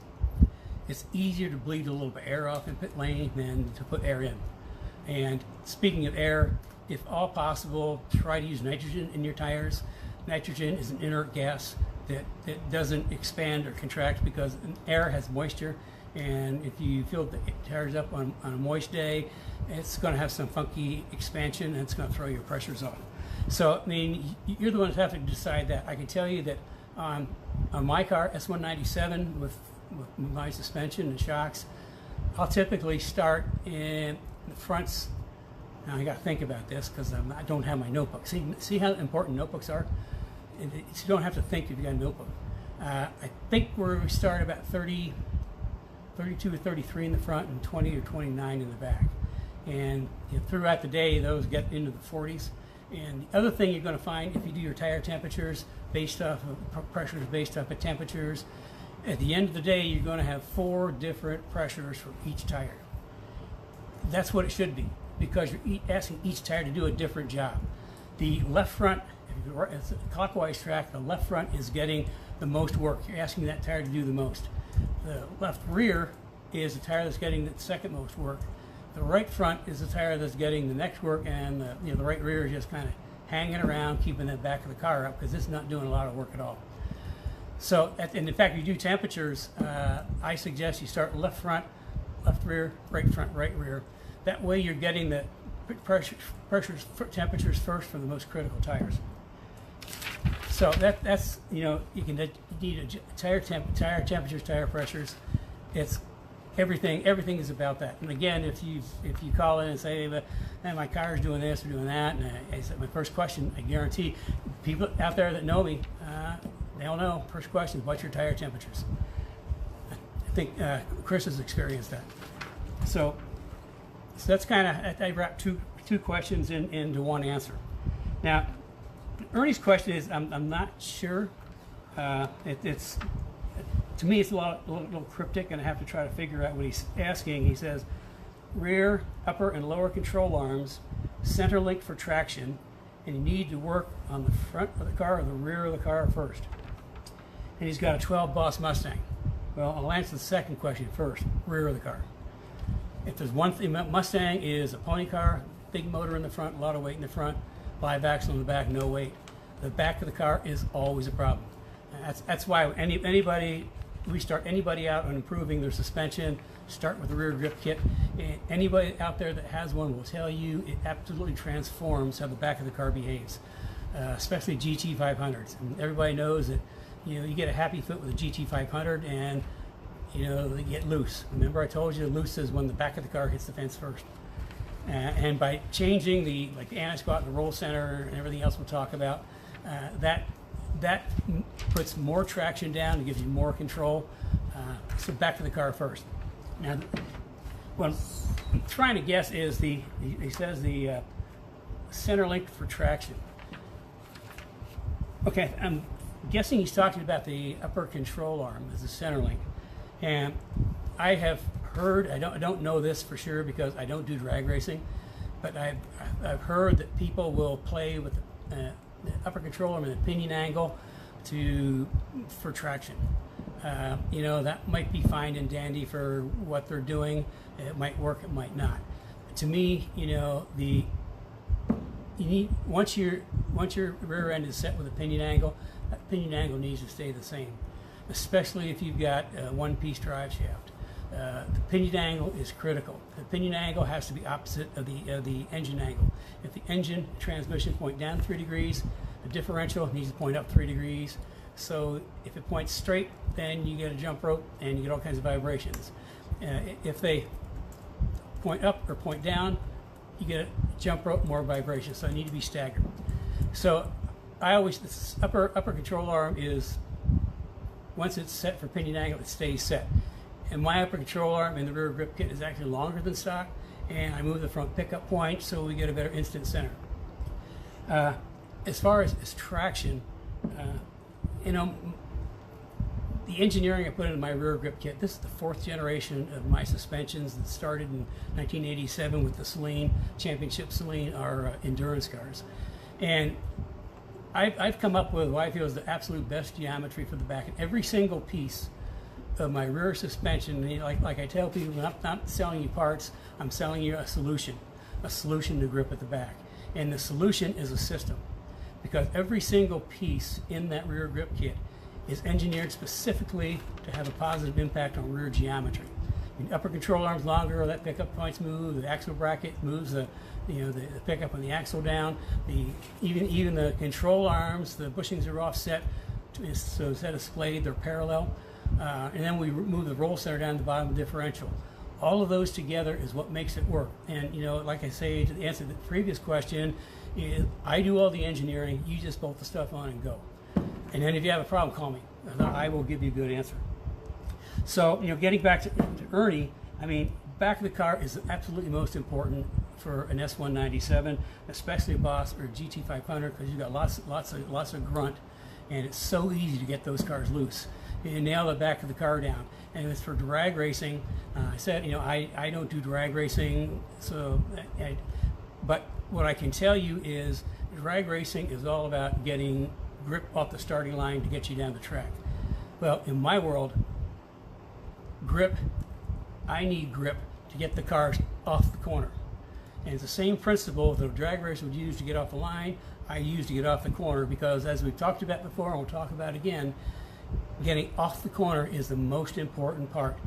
it's easier to bleed a little bit of air off in pit lane than to put air in. And speaking of air, if all possible, try to use nitrogen in your tires. Nitrogen is an inert gas that doesn't expand or contract, because air has moisture, and if you fill the tires up on a moist day, it's going to have some funky expansion and it's going to throw your pressures off. So, I mean, you're the ones who have to decide that. I can tell you that on my car, S197, with my suspension and shocks, I'll typically start in the fronts. Now I got to think about this because I don't have my notebook. See how important notebooks are? And you don't have to think if you got a notebook. I think we start about 32 or 33 in the front and 20 or 29 in the back. And you know, throughout the day, those get into the 40s. And the other thing you're going to find, if you do your tire temperatures based off of pressures, based off of temperatures, at the end of the day, you're going to have 4 different pressures for each tire. That's what it should be, because you're asking each tire to do a different job. The left front, if it's a clockwise track, the left front is getting the most work. You're asking that tire to do the most. The left rear is the tire that's getting the second most work. The right front is the tire that's getting the next work, and the right rear is just kind of hanging around, keeping the back of the car up, because it's not doing a lot of work at all. So, and in fact, you do temperatures, I suggest you start left front, left rear, right front, right rear. That way you're getting the temperatures first for the most critical tires. So that's, you know, you need tire temperatures, tire pressures. It's everything is about that. And again, if you call in and say, hey, my car's doing this or doing that, and I said, my first question, I guarantee people out there that know me, they'll know. First question is, what's your tire temperatures? I think Chris has experienced that. So that's kind of, I wrapped two questions into one answer. Now, Ernie's question is, I'm not sure. It's to me, it's a little cryptic, and I have to try to figure out what he's asking. He says, rear, upper, and lower control arms, center link for traction, and you need to work on the front of the car or the rear of the car first. And he's got a 12 Boss Mustang. Well, I'll answer the second question first, rear of the car. If there's one thing, Mustang is a pony car, big motor in the front, a lot of weight in the front, 5 axle in the back, no weight. The back of the car is always a problem. That's why we start anybody out on improving their suspension, start with the rear grip kit. And anybody out there that has one will tell you it absolutely transforms how the back of the car behaves, especially GT 500s. And everybody knows that, you know, you get a happy foot with a GT 500 and, you know, they get loose. Remember I told you loose is when the back of the car hits the fence first. And by changing the anti-squat and the roll center and everything else we'll talk about, that that puts more traction down and gives you more control. So back to the car first. Now, what I'm trying to guess is he says the center link for traction. Okay, I'm guessing he's talking about the upper control arm as the center link. And I have heard, I don't know this for sure because I don't do drag racing, but I've heard that people will play with the upper control arm and the pinion angle for traction. You know, that might be fine and dandy for what they're doing. It might work, it might not. To me, you know, you need once your rear end is set with a pinion angle, that pinion angle needs to stay the same, especially if you've got a one-piece drive shaft. The pinion angle is critical. The pinion angle has to be opposite of the engine angle. If the engine transmission point down 3 degrees, the differential needs to point up 3 degrees. So if it points straight, then you get a jump rope and you get all kinds of vibrations. If they point up or point down, you get a jump rope, more vibrations. So they need to be staggered. So this upper control arm is, once it's set for pinion angle, it stays set. And my upper control arm in the rear grip kit is actually longer than stock, and I move the front pickup point so we get a better instant center. As far as traction, you know, the engineering I put into my rear grip kit, this is the 4th generation of my suspensions that started in 1987 with the Saleen, Championship Saleen, our endurance cars. And I've come up with what I feel is the absolute best geometry for the back. And every single piece of my rear suspension, you know, like I tell people, I'm not selling you parts, I'm selling you a solution to grip at the back. And the solution is a system, because every single piece in that rear grip kit is engineered specifically to have a positive impact on rear geometry. The upper control arm's longer, that pickup points move, the axle bracket moves the pickup on the axle down, even the control arms, the bushings are offset, so instead of splayed, they're parallel. And then we move the roll center down to the bottom of the differential. All of those together is what makes it work. And, you know, like I say, to answer the previous question, I do all the engineering, you just bolt the stuff on and go. And then if you have a problem, call me. I will give you a good answer. So, you know, getting back to Ernie, I mean, back of the car is absolutely most important for an S197, especially a Boss or a GT500, because you've got lots of grunt, and it's so easy to get those cars loose. You nail the back of the car down. And as for drag racing, I said, you know, I don't do drag racing, but what I can tell you is drag racing is all about getting grip off the starting line to get you down the track. Well, in my world, I need grip to get the cars off the corner. And it's the same principle that a drag racer would use to get off the line, I use to get off the corner, because as we've talked about before, and we'll talk about again, getting off the corner is the most important part.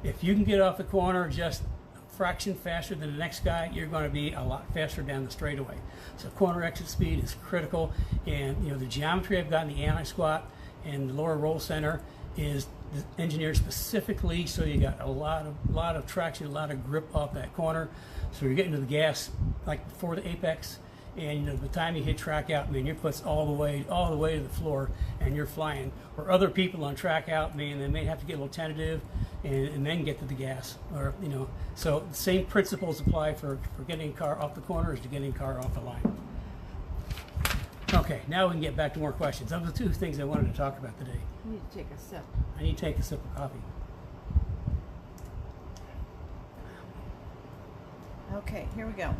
If you can get off the corner just a fraction faster than the next guy, you're going to be a lot faster down the straightaway. So corner exit speed is critical, and you know, the geometry I've got in the anti-squat and the lower roll center is engineered specifically so you got a lot of traction, a lot of grip off that corner. So you're getting to the gas like before the apex, and you know, by the time you hit track out, man, your foot's all the way to the floor, and you're flying. Or other people on track out, man, they may have to get a little tentative and then get to the gas. Or you know, so the same principles apply for getting a car off the corner as to getting a car off the line. Okay, now we can get back to more questions. Those are the two things I wanted to talk about today. You need to take a sip. I need to take a sip of coffee. Okay, here we go.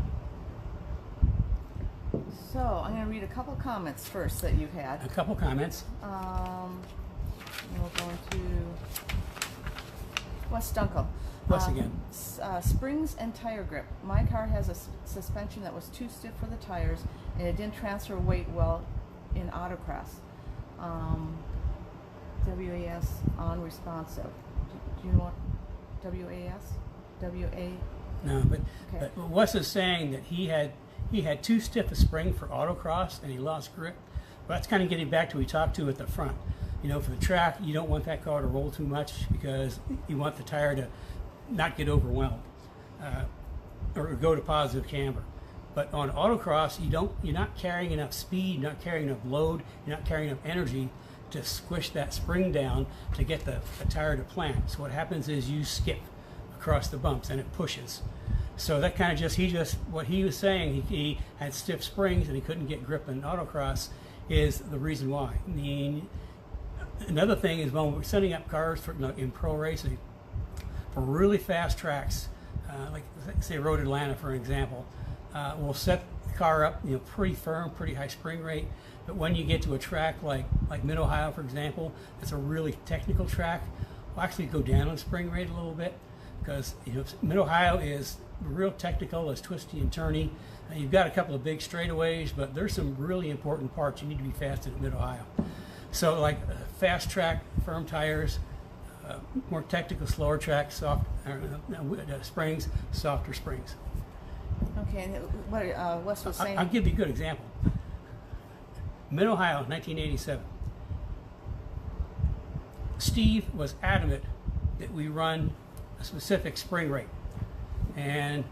So I'm going to read a couple comments first that you've had. A couple comments. We'll go into Wes Dunkel. Wes again. Springs and tire grip. My car has a suspension that was too stiff for the tires, and it didn't transfer weight well in Autocross. WAS on responsive. Do you know what WAS? WA? No, but Wes is saying that he had too stiff a spring for Autocross and he lost grip. But that's kind of getting back to what we talked to at the front. You know, for the track, you don't want that car to roll too much because you want the tire to not get overwhelmed or go to positive camber. But on autocross, you're not carrying enough speed, you're not carrying enough load, you're not carrying enough energy to squish that spring down to get the tire to plant. So what happens is you skip across the bumps and it pushes. So that kind of what he was saying, he had stiff springs and he couldn't get grip in autocross is the reason why. I mean, another thing is when we're setting up cars for, in pro racing, for really fast tracks, like say Road Atlanta for an example, we'll set the car up pretty firm, pretty high spring rate. But when you get to a track like Mid-Ohio, for example, it's a really technical track, we'll actually go down on spring rate a little bit, because Mid-Ohio is real technical, it's twisty and turny. You've got a couple of big straightaways, but there's some really important parts you need to be fast at Mid-Ohio. So like fast track, firm tires, more technical, slower track, springs, softer springs. Okay, and what Wes was saying... I'll give you a good example. Mid-Ohio, 1987. Steve was adamant that we run a specific spring rate. And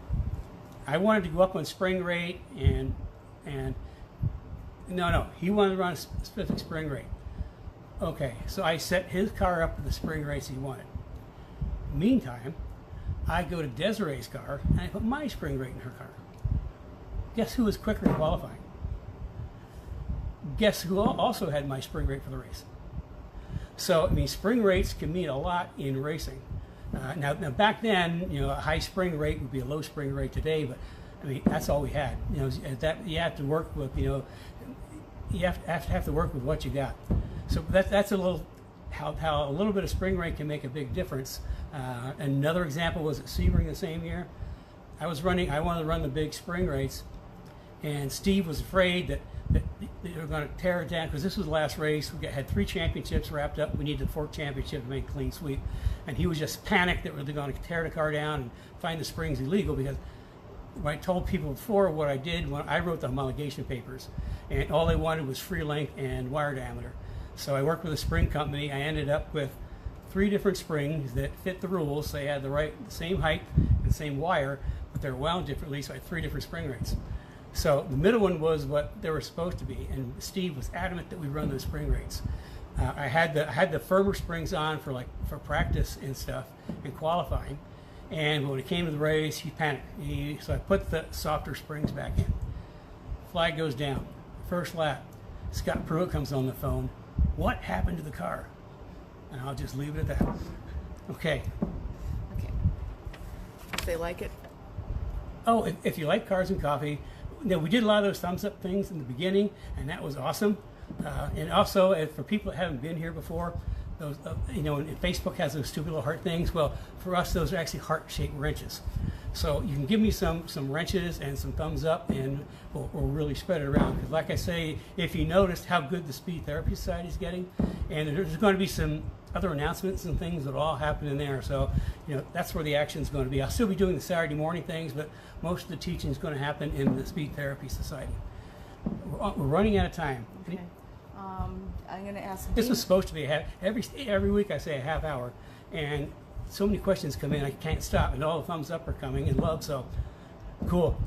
I wanted to go up on spring rate, and no, he wanted to run a specific spring rate. Okay, so I set his car up with the spring rates he wanted. Meantime, I go to Desiree's car and I put my spring rate in her car. Guess who was quicker in qualifying? Guess who also had my spring rate for the race? So, I mean, spring rates can mean a lot in racing. Now back then, a high spring rate would be a low spring rate today, but I mean that's all we had. That you have to work with. You have to work with what you got. So that's a little how a little bit of spring rate can make a big difference. Another example was at Sebring the same year. I wanted to run the big spring rates, and Steve was afraid that they were going to tear it down, because this was the last race. We had 3 championships wrapped up. We needed the 4th championship to make a clean sweep. And he was just panicked that they're going to tear the car down and find the springs illegal, because when I told people before what I did, when I wrote the homologation papers, and all they wanted was free length and wire diameter. So I worked with a spring company. I ended up with 3 different springs that fit the rules. They had the same height and same wire, but they're wound differently, so I had 3 different spring rates. So the middle one was what they were supposed to be, and Steve was adamant that we run those spring rates. I had the firmer springs on for practice and stuff and qualifying, and when it came to the race, he panicked. So I put the softer springs back in. Flag goes down. First lap, Scott Pruitt comes on the phone. What happened to the car? And I'll just leave it at that. Okay. Okay. If they like it. Oh, if you like cars and coffee. We did a lot of those thumbs up things in the beginning, and that was awesome. And also, for people that haven't been here before, those and Facebook has those stupid little heart things. Well, for us, those are actually heart-shaped wrenches. So you can give me some wrenches and some thumbs up, and we'll really spread it around. Because like I say, if you noticed how good the Speed Therapy Society is getting, and there's going to be some other announcements and things that all happen in there. So, that's where the action is going to be. I'll still be doing the Saturday morning things, but most of the teaching is going to happen in the Speed Therapy Society. We're running out of time. Okay. I'm going to ask. This was supposed to be every week. I say a half hour, and so many questions come in. I can't stop, and all the thumbs up are coming and love. So, cool.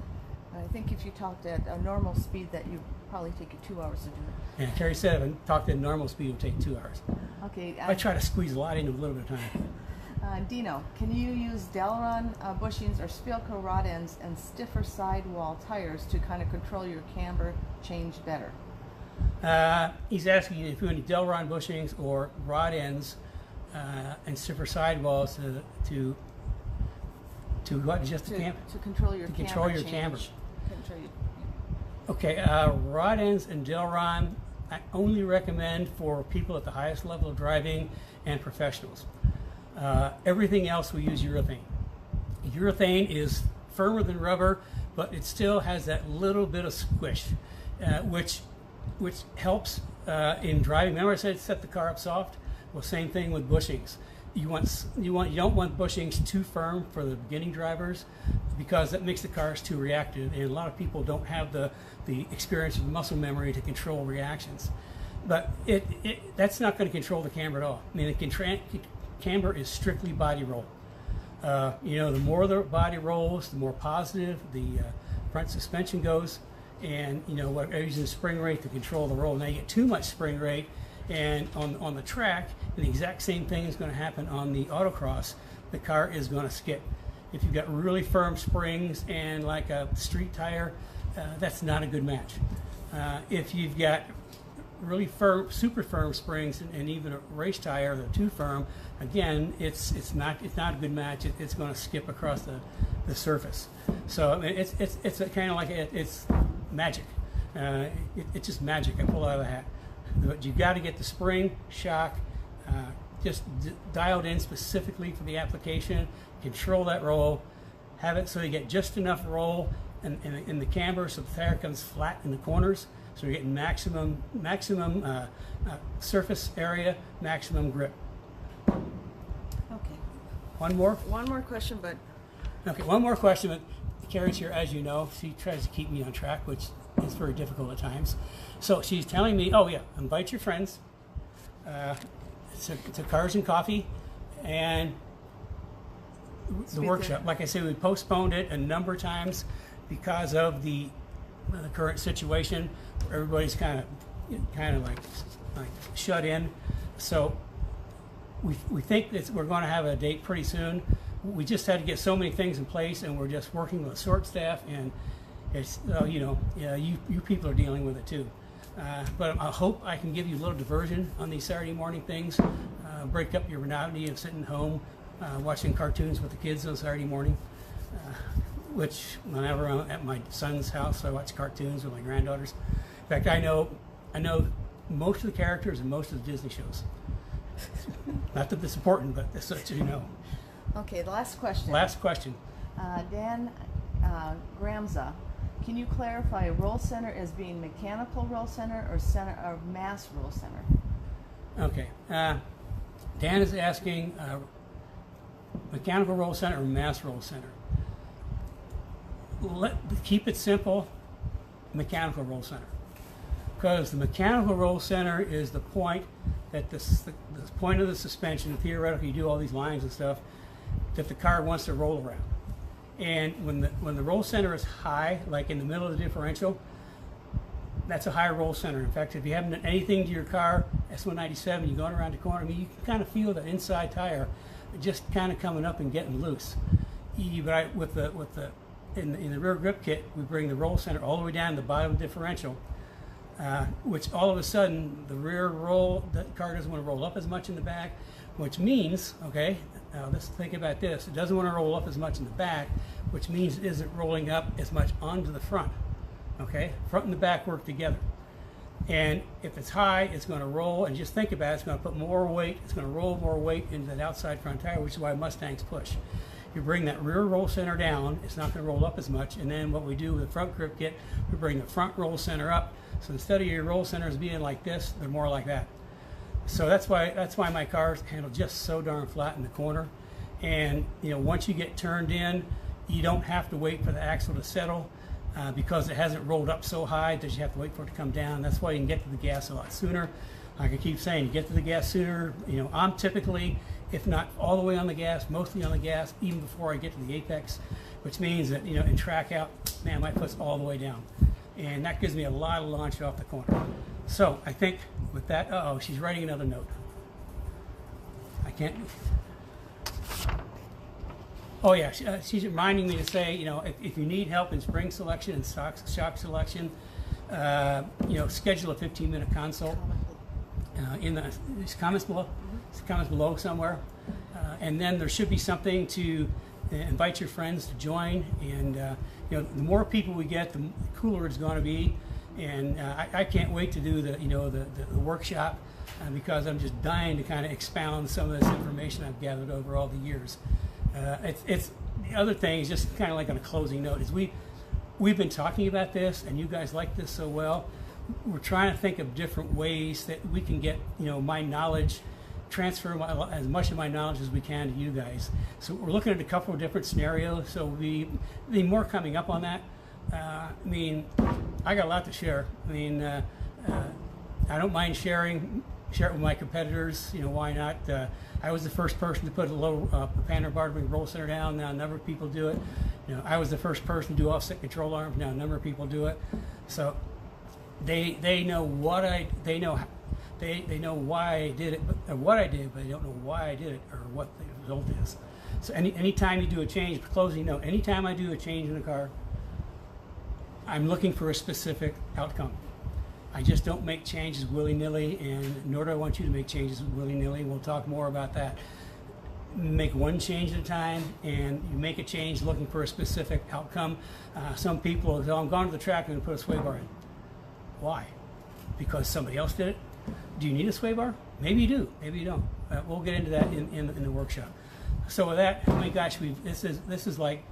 I think if you talked at a normal speed, that you probably take you 2 hours to do it. Yeah, Terry said if I talked at normal speed, it would take 2 hours. Okay. I try to squeeze a lot into a little bit of time. Dino, can you use Delron bushings or Spilco rod ends and stiffer sidewall tires to kind of control your camber change better? He's asking if you need Delron bushings or rod ends and stiffer sidewalls to what? Just to control your camber. Control your, Okay, rod ends and Delron I only recommend for people at the highest level of driving and professionals. Everything else we use urethane. Urethane is firmer than rubber, but it still has that little bit of squish, which helps in driving. Remember I said set the car up soft? Well, same thing with bushings. You don't want bushings too firm for the beginning drivers, because that makes the cars too reactive, and a lot of people don't have the experience of muscle memory to control reactions. But that's not going to control the camber at all. I mean, the camber is strictly body roll. The more the body rolls, the more positive the front suspension goes, and what using the spring rate to control the roll. Now you get too much spring rate, and on the track, and the exact same thing is going to happen on the autocross. The car is going to skip. If you've got really firm springs and like a street tire, that's not a good match. If you've got really firm, super firm springs, and even a race tire that's too firm, again, it's not a good match. It's going to skip across the surface. So I mean, it's kind of like it's magic. It's just magic. I pull out of the hat. But you got to get the spring shock just dialed in specifically for the application. Control that roll. Have it so you get just enough roll in the camber, so the tire comes flat in the corners. So you're getting maximum surface area, maximum grip. Okay. One more? One more question, but... Okay, one more question. But Carrie's here, as you know. She tries to keep me on track, which is very difficult at times. So she's telling me, oh yeah, invite your friends to Cars and Coffee and the workshop. Like I said, we postponed it a number of times because of the current situation. Everybody's kind of like shut in. So we think that we're going to have a date pretty soon. We just had to get so many things in place, and we're just working with short staff, and it's you people are dealing with it too. But I hope I can give you a little diversion on these Saturday morning things. Break up your monotony of sitting home watching cartoons with the kids on Saturday morning. Which whenever I'm at my son's house, I watch cartoons with my granddaughters. In fact, I know most of the characters in most of the Disney shows. Not that it's important, but that's what you know. Okay, the last question. Last question. Dan Gramza, can you clarify roll center as being mechanical roll center or mass roll center? Okay. Dan is asking mechanical roll center or mass roll center. Keep it simple, mechanical roll center. Because the mechanical roll center is the point that the point of the suspension, theoretically you do all these lines and stuff, that the car wants to roll around. And when the roll center is high, like in the middle of the differential, that's a high roll center. In fact, if you haven't done anything to your car, S197, you're going around the corner, I mean, you can kind of feel the inside tire just kind of coming up and getting loose. But in the rear grip kit, we bring the roll center all the way down to the bottom of the differential, which all of a sudden the rear roll, the car doesn't want to roll up as much in the back, which means, okay, now let's think about this. It doesn't want to roll up as much in the back, which means it isn't rolling up as much onto the front. Okay, front and the back work together. And if it's high, it's going to roll, and just think about it, it's going to put more weight, it's going to roll more weight into that outside front tire, which is why Mustangs push. You bring that rear roll center down, it's not going to roll up as much, and then what we do with the front grip kit, we bring the front roll center up. So instead of your roll centers being like this, they're more like that. So that's why my cars handle just so darn flat in the corner. And once you get turned in, you don't have to wait for the axle to settle because it hasn't rolled up so high that you have to wait for it to come down. That's why you can get to the gas a lot sooner. Like I keep saying, you get to the gas sooner. I'm typically, if not all the way on the gas, mostly on the gas, even before I get to the apex, which means that, in track out, man, my foot's all the way down. And that gives me a lot of launch off the corner. So I think with that, uh-oh, she's writing another note. I can't. Oh yeah, she's reminding me to say, if you need help in spring selection and shock selection, schedule a 15-minute consult. In the comments below, comments below somewhere, and then there should be something to invite your friends to join. And the more people we get, the cooler it's going to be. And I can't wait to do the workshop because I'm just dying to kind of expound some of this information I've gathered over all the years. It's the other thing is just kind of like on a closing note is we've been talking about this, and you guys like this so well. We're trying to think of different ways that we can get my knowledge, transfer as much of my knowledge as we can to you guys. So we're looking at a couple of different scenarios. So there'll be more coming up on that. I got a lot to share. I don't mind sharing share it with my competitors. You know, why not? I was the first person to put a low propaner bar ring roll center down. Now a number of people do it. You know, I was the first person to do offset control arms. Now a number of people do it. So they know what they know why I did it, but what I did, but they don't know why I did it or what the result is. So anytime you do a change, closing note, anytime I do a change in a car, I'm looking for a specific outcome. I just don't make changes willy-nilly, and nor do I want you to make changes willy-nilly. We'll talk more about that. Make one change at a time, and you make a change looking for a specific outcome. Some people will go, I'm going to the track and I'm going to put a sway bar in. Why? Because somebody else did it? Do you need a sway bar? Maybe you do, maybe you don't. We'll get into that in the workshop. So with that, oh my gosh, this is like,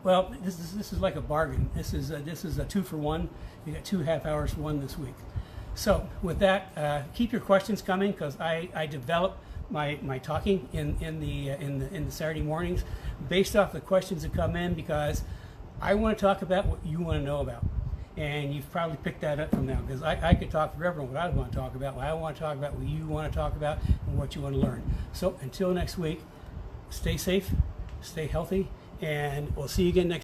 well, this is like a bargain. This is a 2-for-1. You got 2 half hours for one this week. So with that, keep your questions coming, because I develop my talking in the Saturday mornings based off the questions that come in, because I want to talk about what you want to know about. And you've probably picked that up from now, because I could talk forever on what I want to talk about. What I want to talk about, what you want to talk about, and what you want to learn. So until next week, stay safe, stay healthy, and we'll see you again next